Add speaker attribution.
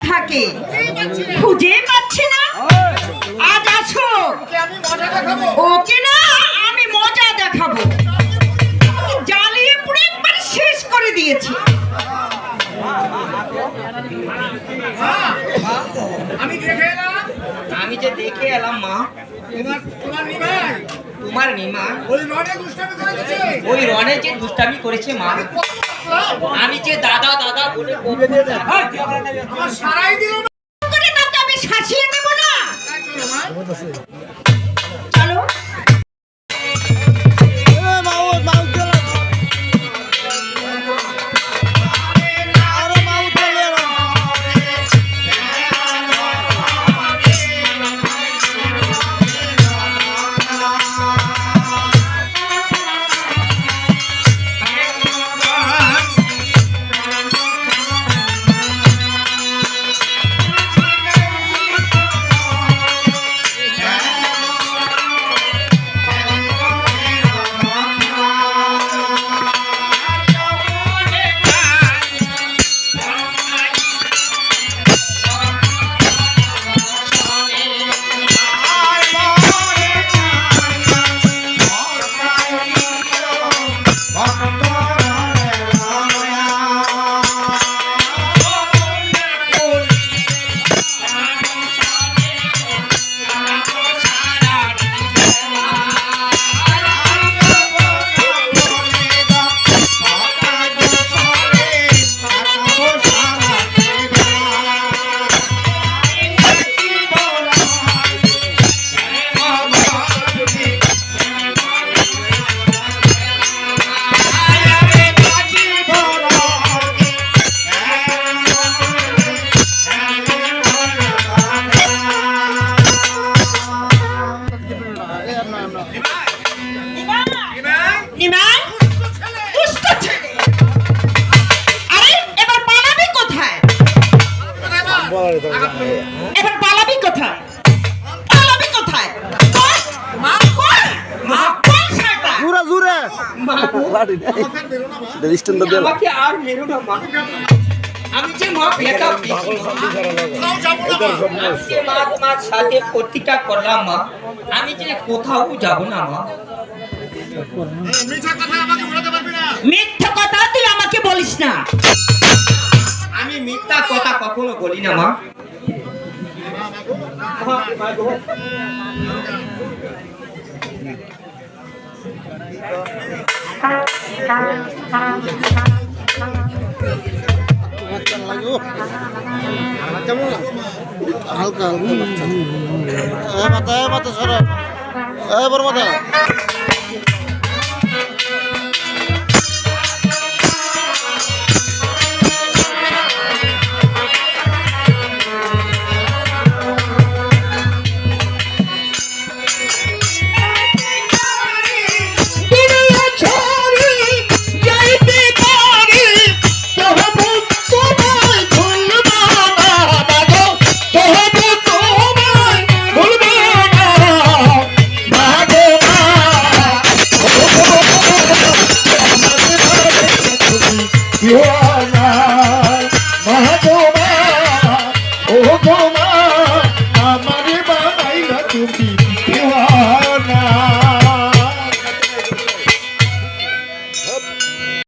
Speaker 1: থাকে খুঁজে পাচ্ছি না। আজ আসো, ওকে না আমি মজা দেখাবো। জ্বালিয়ে পুরো একবার শেষ করে দিয়েছি।
Speaker 2: আমি যে দেখে এলাম মা, তোমার নিমা ওই রনে যে দুষ্টামি করেছে মা, আমি যে দাদা দাদা বলে
Speaker 1: আমি শাসিয়ে দেব না। চলো এবার পালাবি কোথায়? পালাবি কোথায়?
Speaker 2: আমি যে মা বেটা তোমার সাথে প্রতিজ্ঞা করলাম মা, আমি যে কোথাও যাব না মা।
Speaker 1: মিথ্যা কথা তুই আমাকে বলিস না।
Speaker 2: আমি মিথ্যা কথা কখনো বলি না মা।
Speaker 3: হালকা মাথা সরা বড় মাথা
Speaker 4: Yeah.